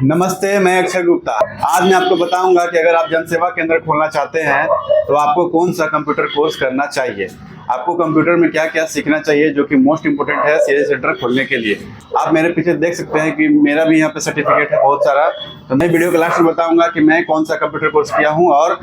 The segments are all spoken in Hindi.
नमस्ते, मैं अक्षय गुप्ता। आज मैं आपको बताऊंगा कि अगर आप जन सेवा केंद्र खोलना चाहते हैं तो आपको कौन सा कंप्यूटर कोर्स करना चाहिए। आपको कंप्यूटर में क्या क्या सीखना चाहिए जो कि मोस्ट इम्पोर्टेंट है सीएससी सेंटर खोलने के लिए। आप मेरे पीछे देख सकते हैं कि मेरा भी यहाँ पे सर्टिफिकेट है बहुत सारा। तो मैं वीडियो के लास्ट में बताऊंगा कि मैं कौन सा कंप्यूटर कोर्स किया हूँ और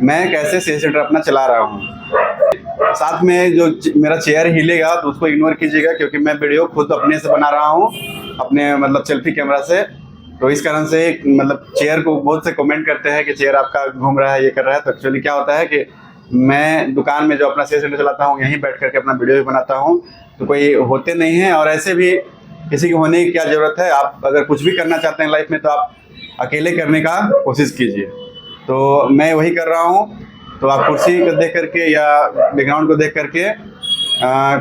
मैं कैसे सीएससी सेंटर अपना चला रहा हूँ। साथ में जो मेरा चेयर हिलेगा तो उसको इग्नोर कीजिएगा, क्योंकि मैं वीडियो खुद अपने से बना रहा हूँ, अपने मतलब सेल्फी कैमरा से। तो इस कारण से मतलब चेयर को बहुत से कमेंट करते हैं कि चेयर आपका घूम रहा है, ये कर रहा है। तो एक्चुअली क्या होता है कि मैं दुकान में जो अपना सीएससी सेंटर चलाता हूँ यहीं बैठ करके अपना वीडियो भी बनाता हूँ। तो कोई होते नहीं हैं, और ऐसे भी किसी की होने की क्या ज़रूरत है। आप अगर कुछ भी करना चाहते हैं लाइफ में तो आप अकेले करने का कोशिश कीजिए। तो मैं वही कर रहा हूँ। तो आप कुर्सी को देख करके या बैकग्राउंड को देख करके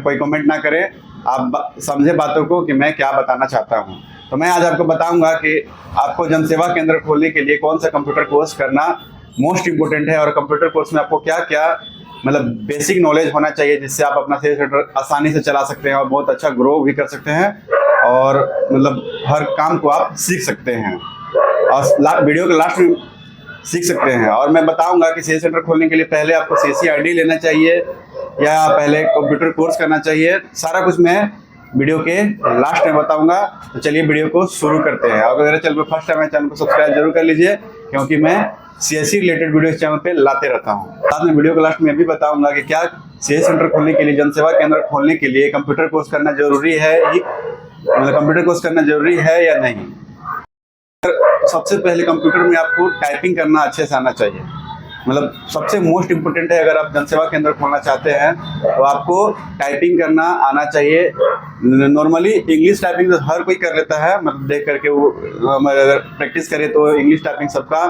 कोई कमेंट ना करें, आप समझे बातों को कि मैं क्या बताना चाहता हूँ। तो मैं आज आपको बताऊंगा कि आपको जन सेवा केंद्र खोलने के लिए कौन सा कंप्यूटर कोर्स करना मोस्ट इम्पोर्टेंट है, और कंप्यूटर कोर्स में आपको क्या क्या मतलब बेसिक नॉलेज होना चाहिए जिससे आप अपना सीएससी सेंटर आसानी से चला सकते हैं और बहुत अच्छा ग्रो भी कर सकते हैं, और मतलब हर काम को आप सीख सकते हैं और वीडियो के लास्ट में सीख सकते हैं। और मैं बताऊंगा कि सीएससी सेंटर खोलने के लिए पहले आपको सीएससी आईडी लेना चाहिए या पहले कंप्यूटर कोर्स करना चाहिए। सारा कुछ मैं वीडियो के लास्ट में बताऊंगा। तो चलिए वीडियो को शुरू करते हैं। अगर मेरे चैनल पर फर्स्ट टाइम है, चैनल को सब्सक्राइब जरूर कर लीजिए, क्योंकि मैं सीएससी रिलेटेड वीडियो चैनल पे लाते रहता हूँ। साथ में वीडियो के लास्ट में भी बताऊंगा कि क्या सीएससी सेंटर खोलने के लिए, जन सेवा केंद्र खोलने के लिए कंप्यूटर कोर्स करना जरूरी है, मतलब कंप्यूटर कोर्स करना जरूरी है या नहीं। सबसे पहले कंप्यूटर में आपको टाइपिंग करना अच्छे से आना चाहिए, मतलब सबसे मोस्ट इम्पोर्टेंट है। अगर आप जन सेवा केंद्र खोलना चाहते हैं तो आपको टाइपिंग करना आना चाहिए। नॉर्मली इंग्लिश टाइपिंग तो हर कोई कर लेता है, मतलब देख करके वो अगर प्रैक्टिस करे तो इंग्लिश टाइपिंग सबका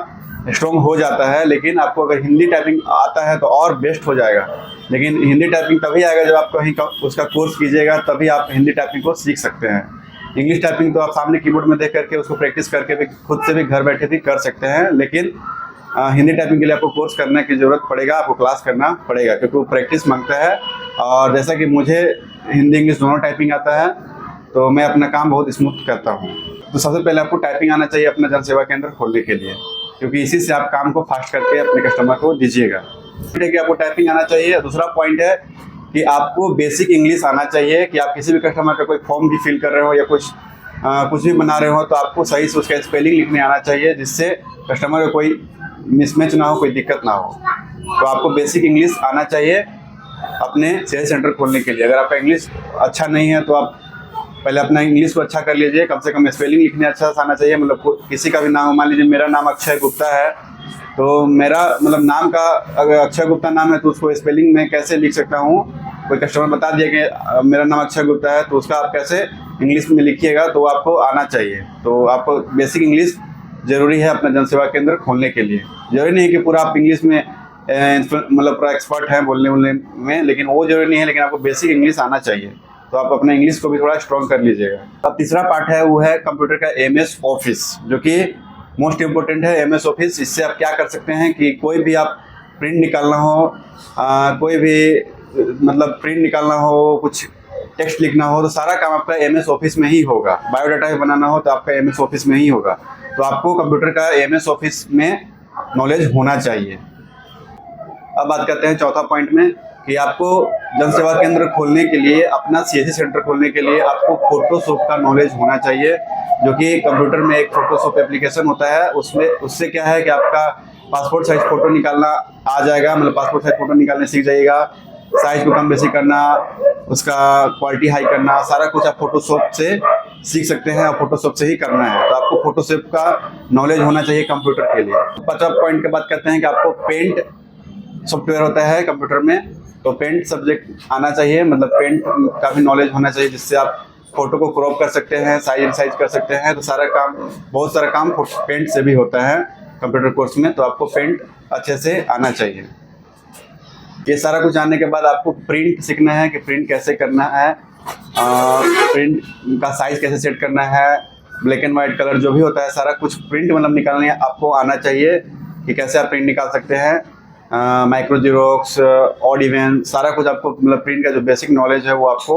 स्ट्रॉन्ग हो जाता है। लेकिन आपको अगर हिंदी टाइपिंग आता है तो और बेस्ट हो जाएगा। लेकिन हिंदी टाइपिंग तभी आएगा जब आप कहीं उसका कोर्स कीजिएगा, तभी आप हिंदी टाइपिंग को सीख सकते हैं। इंग्लिश टाइपिंग तो आप सामने कीबोर्ड में देख करके उसको प्रैक्टिस करके भी खुद से भी घर बैठे भी कर सकते हैं। लेकिन हिंदी टाइपिंग के लिए आपको कोर्स करने की ज़रूरत पड़ेगा, आपको क्लास करना पड़ेगा, क्योंकि वो प्रैक्टिस मांगता है। और जैसा कि मुझे हिंदी इंग्लिश दोनों टाइपिंग आता है, तो मैं अपना काम बहुत स्मूथ करता हूँ। तो सबसे पहले आपको टाइपिंग आना चाहिए अपना जन सेवा केंद्र खोलने के लिए, क्योंकि इसी से आप काम को फास्ट करके अपने कस्टमर को दीजिएगा। ठीक है कि आपको टाइपिंग आना चाहिए। दूसरा पॉइंट है कि आपको बेसिक इंग्लिश आना चाहिए, कि आप किसी भी कस्टमर का कोई फॉर्म भी फिल कर रहे हो या कुछ भी बना रहे हो तो आपको सही से उसका स्पेलिंग लिखने आना चाहिए, जिससे कस्टमर को कोई मिसमैच ना हो, कोई दिक्कत ना हो। तो आपको बेसिक इंग्लिश आना चाहिए अपने सीएससी सेंटर खोलने के लिए। अगर आपका इंग्लिश अच्छा नहीं है तो आप पहले अपना इंग्लिश को अच्छा कर लीजिए, कम से कम स्पेलिंग लिखने अच्छा से आना चाहिए। मतलब किसी का भी नाम, मान लीजिए मेरा नाम अक्षय गुप्ता है, तो मेरा मतलब नाम का अगर अक्षय गुप्ता नाम है तो उसको स्पेलिंग में कैसे लिख सकता हूँ। कोई कस्टमर बता दिया कि मेरा नाम अक्षय गुप्ता है, तो उसका आप कैसे इंग्लिश में लिखिएगा, तो आपको आना चाहिए। तो आपको बेसिक इंग्लिश ज़रूरी है अपना जन सेवा केंद्र खोलने के लिए। ज़रूरी नहीं है कि पूरा आप इंग्लिश में मतलब पूरा एक्सपर्ट हैं बोलने में, लेकिन वो ज़रूरी नहीं है। लेकिन आपको बेसिक इंग्लिश आना चाहिए, तो आप अपने इंग्लिश को भी थोड़ा स्ट्रॉन्ग कर लीजिएगा। अब तीसरा पार्ट है, वो है कंप्यूटर का एमएस ऑफिस, जो कि मोस्ट इम्पोर्टेंट है। एमएस ऑफिस, इससे आप क्या कर सकते हैं कि कोई भी आप प्रिंट निकालना हो, कोई भी मतलब प्रिंट निकालना हो, कुछ टेक्स्ट लिखना हो, तो सारा काम आपका एमएस ऑफिस में ही होगा। बायोडाटा भी बनाना हो तो आपका एमएस ऑफिस में ही होगा। तो आपको कंप्यूटर का एमएस ऑफिस में नॉलेज होना चाहिए। अब बात करते हैं चौथा पॉइंट में, कि आपको जन सेवा केंद्र खोलने के लिए, अपना सीएससी सेंटर खोलने के लिए आपको फोटोशॉप का नॉलेज होना चाहिए, जो कि कंप्यूटर में एक फोटोशॉप एप्लीकेशन होता है। उससे क्या है कि आपका पासपोर्ट साइज फ़ोटो निकालना आ जाएगा, मतलब पासपोर्ट साइज फ़ोटो निकालने सीख जाइएगा। साइज को कम बेसी करना, उसका क्वालिटी हाई करना, सारा कुछ आप फोटोशॉप से सीख सकते हैं और फोटोशॉप से ही करना है। तो आपको फोटोशॉप का नॉलेज होना चाहिए कंप्यूटर के लिए। पांचवा पॉइंट की बात करते हैं कि आपको पेंट सॉफ्टवेयर होता है कंप्यूटर में, तो पेंट सब्जेक्ट आना चाहिए, मतलब पेंट का भी नॉलेज होना चाहिए, जिससे आप फोटो को क्रॉप कर सकते हैं, साइज कर सकते हैं। तो सारा काम, बहुत सारा काम पेंट से भी होता है कंप्यूटर कोर्स में। तो आपको पेंट अच्छे से आना चाहिए। ये सारा कुछ जानने के बाद आपको प्रिंट सीखना है कि प्रिंट कैसे करना है, प्रिंट का साइज कैसे सेट करना है, ब्लैक एंड वाइट कलर जो भी होता है, सारा कुछ प्रिंट मतलब निकालने आपको आना चाहिए कि कैसे आप प्रिंट निकाल सकते हैं। माइक्रो जीरोक्स, ऑड इवन, सारा कुछ आपको मतलब प्रिंट का जो बेसिक नॉलेज है वो आपको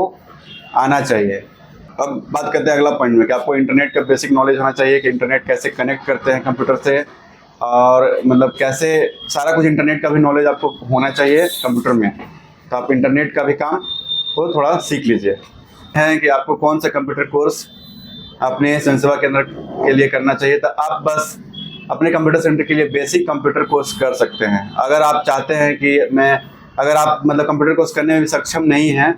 आना चाहिए। अब बात करते हैं अगला पॉइंट में कि आपको इंटरनेट का बेसिक नॉलेज होना चाहिए कि इंटरनेट कैसे कनेक्ट करते हैं कंप्यूटर से, और मतलब कैसे सारा कुछ इंटरनेट का भी नॉलेज आपको होना चाहिए कंप्यूटर में। तो आप इंटरनेट का भी काम को थोड़ा सीख लीजिए। है कि आपको कौन सा कंप्यूटर कोर्स अपने जनसेवा केंद्र के लिए करना चाहिए, तो आप बस अपने कंप्यूटर सेंटर के लिए बेसिक कंप्यूटर कोर्स कर सकते हैं। अगर आप चाहते हैं कि अगर आप मतलब कंप्यूटर कोर्स करने में भी सक्षम नहीं हैं,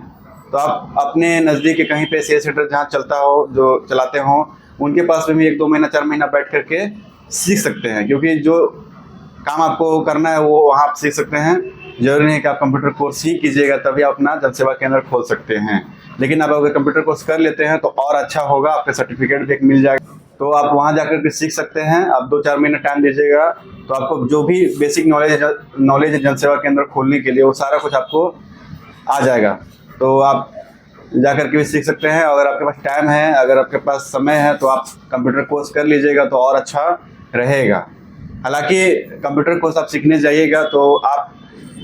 तो आप अपने नज़दीक के कहीं पे सीएस सेंटर जहाँ चलता हो, जो चलाते हों, उनके पास में भी 1-2 महीना 4 महीना बैठ करके सीख सकते हैं, क्योंकि जो काम आपको करना है वो वहाँ आप सीख सकते हैं। जरूरी नहीं कि आप कंप्यूटर कोर्स ही कीजिएगा तभी आप अपना जनसेवा केंद्र खोल सकते हैं, लेकिन आप अगर कंप्यूटर कोर्स कर लेते हैं तो और अच्छा होगा, आपके सर्टिफिकेट भी एक मिल जाएगा, तो आप वहाँ जाकर के सीख सकते हैं। आप 2-4 महीने टाइम दीजिएगा तो आपको जो भी बेसिक नॉलेज है जनसेवा केंद्र खोलने के लिए, वो सारा कुछ आपको आ जाएगा। तो आप जाकर के भी सीख सकते हैं। अगर आपके पास टाइम है, अगर आपके पास समय है, तो आप कंप्यूटर कोर्स कर लीजिएगा तो और अच्छा रहेगा। हालांकि कंप्यूटर कोर्स आप सीखने जाइएगा तो आप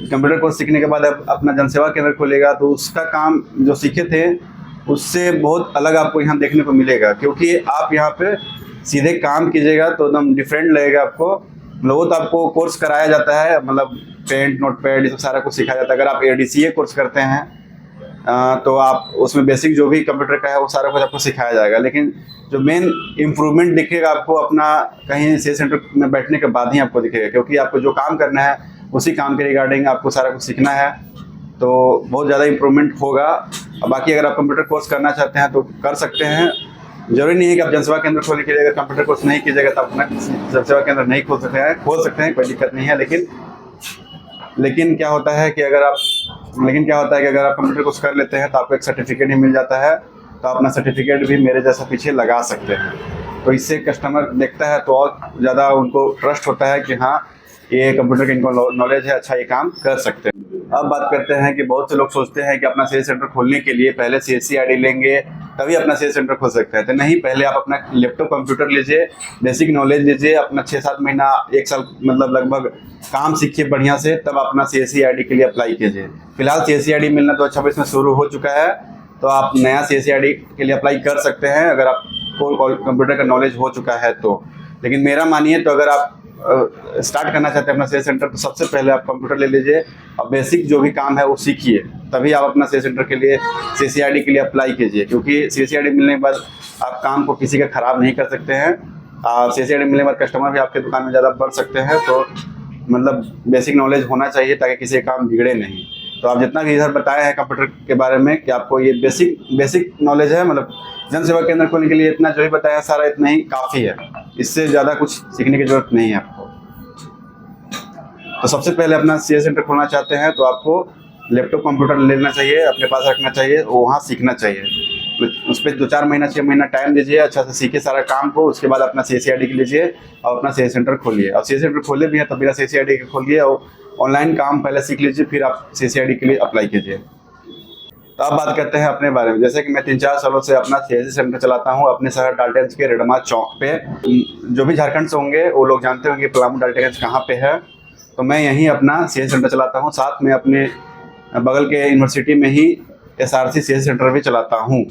कंप्यूटर कोर्स सीखने के बाद आप अपना जनसेवा केंद्र खोलेगा तो उसका काम जो सीखे थे उससे बहुत अलग आपको यहाँ देखने को मिलेगा, क्योंकि आप यहाँ पे सीधे काम कीजिएगा तो एकदम डिफरेंट लगेगा आपको। वो तो आपको कोर्स कराया जाता है, मतलब पेंट, नोटपैड, ये सब सारा कुछ सिखाया जाता है। अगर आप ADCA कोर्स करते हैं तो आप उसमें बेसिक जो भी कंप्यूटर का है वो सारा कुछ आपको सिखाया जाएगा, लेकिन जो मेन इम्प्रूवमेंट दिखेगा आपको अपना कहीं सीएस सेंटर में बैठने के बाद ही आपको दिखेगा, क्योंकि आपको जो काम करना है उसी काम के रिगार्डिंग आपको सारा कुछ सीखना है, तो बहुत ज़्यादा इम्प्रूवमेंट होगा। बाकी अगर आप कंप्यूटर कोर्स करना चाहते हैं तो कर सकते हैं। जरूरी नहीं है कि आप जनसेवा केंद्र खोलने के लिए अगर कंप्यूटर कोर्स नहीं कीजिएगा तो अपना जनसेवा केंद्र नहीं खोल सकते हैं, कोई दिक्कत नहीं है। लेकिन क्या होता है कि अगर आप कंप्यूटर कोर्स कर लेते हैं तो आपको एक सर्टिफिकेट ही मिल जाता है, तो अपना सर्टिफिकेट भी मेरे जैसा पीछे लगा सकते हैं। तो इससे कस्टमर देखता है तो और ज़्यादा उनको ट्रस्ट होता है कि हाँ, ये कंप्यूटर का इनको नॉलेज है, अच्छा ये काम कर सकते हैं। अब बात करते हैं कि बहुत से लोग सोचते हैं कि अपना सेल्स सेंटर खोलने के लिए पहले CSC ID लेंगे तभी अपना सेल्स सेंटर खोल सकते हैं। तो नहीं, पहले आप अपना लैपटॉप कंप्यूटर लीजिए, बेसिक नॉलेज लीजिए, अपना 6-7 महीना 1 साल मतलब लगभग काम सीखिए बढ़िया से, तब अपना CSC ID के लिए अप्लाई कीजिए। फिलहाल CSC ID मिलना 2026 में शुरू हो चुका है, तो आप नया CSC ID के लिए अप्लाई कर सकते हैं अगर आपको कंप्यूटर का नॉलेज हो चुका है तो। लेकिन मेरा मानिए तो अगर आप स्टार्ट करना चाहते हैं अपना सेल्स सेंटर, तो सबसे पहले आप कंप्यूटर ले लीजिए और बेसिक जो भी काम है वो सीखिए, तभी आप अपना सेल्स सेंटर के लिए CSC ID के लिए अप्लाई कीजिए। क्योंकि CSC ID मिलने के बाद आप काम को किसी का ख़राब नहीं कर सकते हैं, और CSC ID मिलने के बाद कस्टमर भी आपके दुकान में ज़्यादा बढ़ सकते हैं। तो मतलब बेसिक नॉलेज होना चाहिए ताकि किसी का काम बिगड़े नहीं। तो आप जितना भी इधर बताया है कंप्यूटर के बारे में कि आपको ये बेसिक नॉलेज है, मतलब जनसेवा केंद्र खोलने के लिए इतना जो ही बताया सारा इतना ही काफ़ी है, इससे ज़्यादा कुछ सीखने की जरूरत नहीं है आपको। तो सबसे पहले अपना CSC सेंटर खोलना चाहते हैं तो आपको लैपटॉप कंप्यूटर लेना चाहिए, अपने पास रखना चाहिए, वहाँ सीखना चाहिए। उस पर 2-4 महीना 6 महीना टाइम दीजिए, अच्छा से सीखिए सारा काम को। उसके बाद अपना CSC ID लीजिए और अपना CSC सेंटर खोलिए। और CSC सेंटर खोले भी है तो बिना CSC ID खोलिए और ऑनलाइन काम पहले सीख लीजिए, फिर आप CSC ID के लिए अप्लाई कीजिए। तो अब बात करते हैं अपने बारे में। जैसे कि मैं 3-4 सालों से अपना CSC सेंटर चलाता हूँ अपने शहर डाल्टनगंज के रेडमा चौक पे। जो भी झारखंड से होंगे वो लोग जानते होंगे पलामू डाल्टनगंज कहाँ पे है। तो मैं यहीं अपना CSC सेंटर चलाता हूँ, साथ में अपने बगल के यूनिवर्सिटी में ही SRC CSC सेंटर भी चलाता हूँ।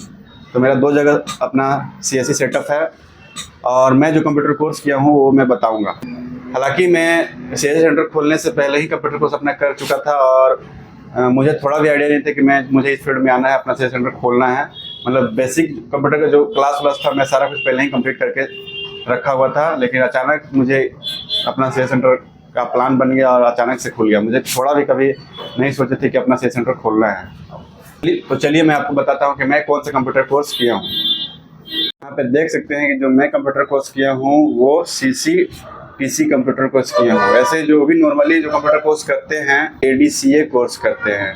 तो मेरा 2 जगह अपना CSC सेटअप है, और मैं जो कंप्यूटर कोर्स किया हूँ वो मैं बताऊँगा। हालांकि मैं CSC सेंटर खोलने से पहले ही कंप्यूटर कोर्स अपना कर चुका था, और मुझे थोड़ा भी आइडिया नहीं था कि मुझे इस फील्ड में आना है, अपना CSC सेंटर खोलना है। मतलब बेसिक कंप्यूटर का जो क्लास था मैं सारा कुछ पहले ही कंप्लीट करके रखा हुआ था, लेकिन अचानक मुझे अपना CSC सेंटर का प्लान बन गया और अचानक से खुल गया। मुझे थोड़ा भी कभी नहीं सोचे थे कि अपना CSC सेंटर खोलना है। तो चलिए मैं आपको बताता हूँ कि मैं कौन सा कंप्यूटर कोर्स किया हूँ। यहाँ पे देख सकते हैं कि जो मैं कंप्यूटर कोर्स किया हूँ वो CCTC कंप्यूटर कोर्स किया हूँ। ऐसे जो भी नॉर्मली जो कंप्यूटर कोर्स करते हैं ADCA कोर्स करते हैं।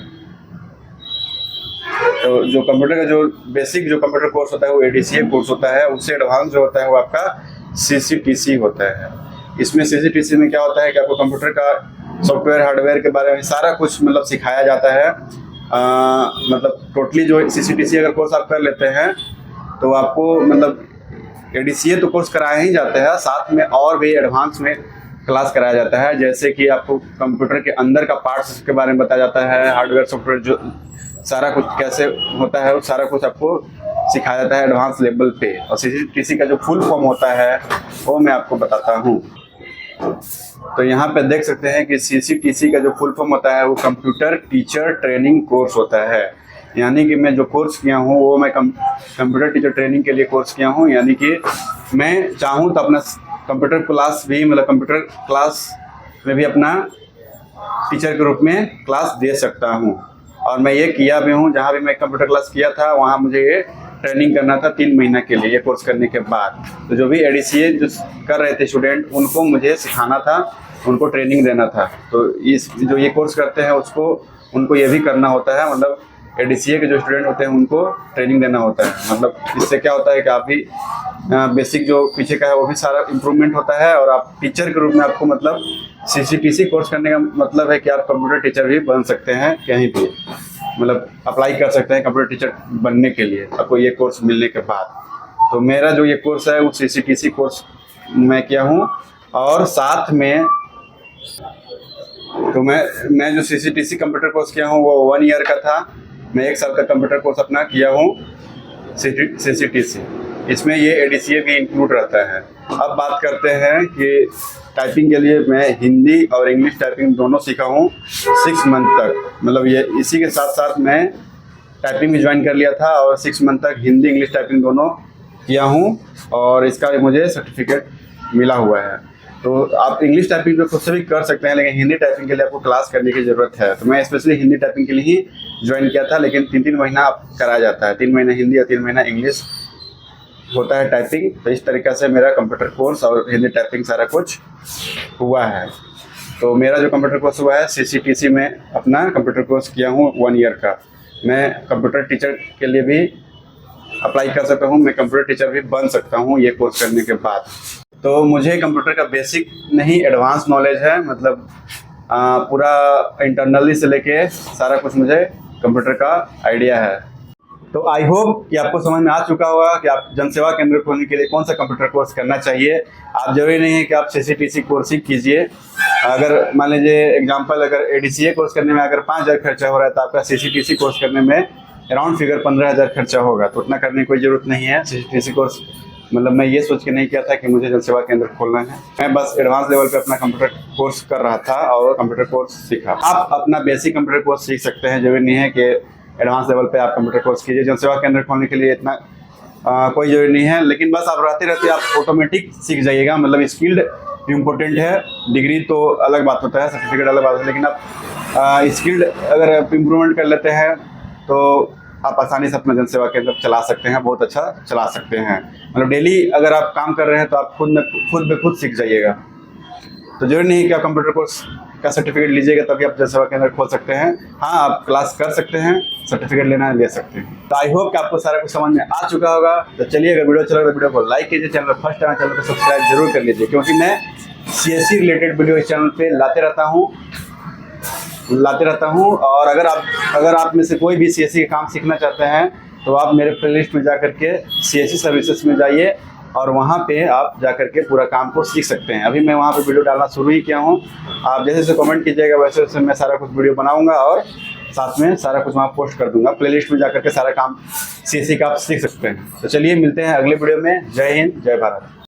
तो जो कंप्यूटर का जो बेसिक जो कंप्यूटर कोर्स होता है वो ADCA कोर्स होता है, उससे एडवांस जो होता है वो आपका CCTC होता है। इसमें CCTC में क्या होता है कि आपको कंप्यूटर का सॉफ्टवेयर हार्डवेयर के बारे में सारा कुछ मतलब सिखाया जाता है। मतलब टोटली जो CCTC अगर कोर्स आप कर लेते हैं तो आपको मतलब ADCA तो कोर्स कराया ही जाता है, साथ में और भी एडवांस में क्लास कराया जाता है। जैसे कि आपको कंप्यूटर के अंदर का पार्ट्स के बारे में बताया जाता है, हार्डवेयर सॉफ्टवेयर जो सारा कुछ कैसे होता है वो सारा कुछ आपको सिखाया जाता है एडवांस लेवल पे। और CCTC का जो फुल फॉर्म होता है वो मैं आपको बताता हूँ। तो यहाँ पे देख सकते हैं कि CCTC का जो फुल फॉर्म होता है वो कंप्यूटर टीचर ट्रेनिंग कोर्स होता है। यानी कि मैं जो कोर्स किया हूँ वो मैं कंप्यूटर टीचर ट्रेनिंग के लिए कोर्स किया हूँ। यानी कि मैं चाहूँ तो अपना कंप्यूटर क्लास भी, मतलब कंप्यूटर क्लास में भी अपना टीचर के रूप में क्लास दे सकता हूँ। और मैं ये किया भी हूँ, जहाँ भी मैं कंप्यूटर क्लास किया था वहाँ मुझे ये ट्रेनिंग करना था 3 महीना के लिए, ये कोर्स करने के बाद। तो जो भी ADCA जो कर रहे थे स्टूडेंट, उनको मुझे सिखाना था, उनको ट्रेनिंग देना था। तो इस जो ये कोर्स करते हैं उनको ये भी करना होता है, मतलब ADCA के जो स्टूडेंट होते हैं उनको ट्रेनिंग देना होता है। मतलब इससे क्या होता है कि आप भी बेसिक जो पीछे का है वो भी सारा इम्प्रूवमेंट होता है, और आप टीचर के रूप में आपको मतलब CCTC कोर्स करने का मतलब है कि आप कंप्यूटर टीचर भी बन सकते हैं कहीं भी, मतलब अप्लाई कर सकते हैं कंप्यूटर टीचर बनने के लिए आपको ये कोर्स मिलने के बाद। तो मेरा जो ये कोर्स है वो CCTC कोर्स मैं किया हूँ। और साथ में तो मैं जो CCTC कंप्यूटर कोर्स किया हूँ वो 1 ईयर का था। मैं 1 साल का कंप्यूटर कोर्स अपना किया हूँ CCTC। इसमें ये ADCA भी इंक्लूड रहता है। अब बात करते हैं कि टाइपिंग के लिए मैं हिंदी और इंग्लिश टाइपिंग दोनों सीखा हूँ 6 मंथ तक। मतलब ये इसी के साथ साथ मैं टाइपिंग भी ज्वाइन कर लिया था और 6 मंथ तक हिंदी इंग्लिश टाइपिंग दोनों किया हूँ, और इसका भी मुझे सर्टिफिकेट मिला हुआ है। तो आप इंग्लिश टाइपिंग तो खुद से भी कर सकते हैं, लेकिन हिंदी टाइपिंग के लिए आपको क्लास करने की ज़रूरत है। तो मैं स्पेशली हिंदी टाइपिंग के लिए ही ज्वाइन किया था, लेकिन 3-3 महीना आप कराया जाता है, 3 महीना हिंदी और 3 महीना इंग्लिश होता है टाइपिंग। तो इस तरीक़े से मेरा कंप्यूटर कोर्स और हिंदी टाइपिंग सारा कुछ हुआ है। तो मेरा जो कंप्यूटर कोर्स हुआ है CCTC में अपना कंप्यूटर कोर्स किया हूँ 1 ईयर का। मैं कंप्यूटर टीचर के लिए भी अप्लाई कर सकता हूँ, मैं कंप्यूटर टीचर भी बन सकता हूँ ये कोर्स करने के बाद। तो मुझे कंप्यूटर का बेसिक नहीं एडवांस नॉलेज है, मतलब पूरा इंटरनली से लेके सारा कुछ मुझे कंप्यूटर का आइडिया है। तो आई होप कि आपको समझ में आ चुका होगा कि आप जनसेवा केंद्र खोलने के लिए कौन सा कंप्यूटर कोर्स करना चाहिए। आप जरूरी नहीं है कि आप CCTC कोर्स ही कीजिए। अगर मान लीजिए एग्जांपल, अगर ADCA कोर्स करने में अगर 5,000 खर्चा हो रहा है तो आपका CCTC कोर्स करने में अराउंड फिगर 15,000 खर्चा होगा। तो उतना करने की कोई ज़रूरत नहीं है। CCTC कोर्स मतलब मैं ये सोच के नहीं किया था कि मुझे जनसेवा केंद्र खोलना है, मैं बस एडवांस लेवल पे अपना कंप्यूटर कोर्स कर रहा था और कंप्यूटर कोर्स सीखा। आप अपना बेसिक कंप्यूटर कोर्स सीख सकते हैं, जरूरी नहीं है कि एडवांस लेवल पे आप कंप्यूटर कोर्स कीजिए। जनसेवा केंद्र खोलने के लिए इतना कोई ज़रूरी नहीं है, लेकिन बस आप रहते रहते आप ऑटोमेटिक सीख जाइएगा। मतलब स्किल्ड इम्पोर्टेंट है, डिग्री तो अलग बात होता है, सर्टिफिकेट अलग बात है, लेकिन आप स्किल्ड अगर आप इम्प्रूवमेंट कर लेते हैं तो आप आसानी से अपना जनसेवा केंद्र चला सकते हैं, बहुत अच्छा चला सकते हैं। मतलब डेली अगर आप काम कर रहे हैं तो आप खुद सीख जाइएगा। तो जरूरी नहीं है कि आप कंप्यूटर कोर्स का सर्टिफिकेट लीजिएगा तभी आप जनसेवा केंद्र खोल सकते हैं। हाँ, आप क्लास कर सकते हैं, सर्टिफिकेट लेना है ले सकते हैं। तो आई होप कि आपको सारा कुछ समझ में आ चुका होगा। तो चलिए, अगर वीडियो अच्छा लगा तो वीडियो को लाइक कीजिए, चैनल पर फर्स्ट टाइम चैनल को सब्सक्राइब जरूर कर लीजिए, क्योंकि मैं CSC रिलेटेड वीडियो इस चैनल पर लाते रहता हूँ। और अगर आप में से कोई भी CSC का काम सीखना चाहते हैं तो आप मेरे प्लेलिस्ट में जा करके CSC सर्विसेज में जाइए और वहाँ पे आप जा करके पूरा काम को सीख सकते हैं। अभी मैं वहाँ पे वीडियो डालना शुरू ही किया हूँ। आप जैसे कमेंट कीजिएगा वैसे वैसे मैं सारा कुछ वीडियो बनाऊँगा और साथ में सारा कुछ वहाँ पोस्ट कर दूँगा। प्लेलिस्ट में जा करके सारा काम CSC का आप सीख सकते हैं। तो चलिए, मिलते हैं अगले वीडियो में। जय हिंद, जय भारत।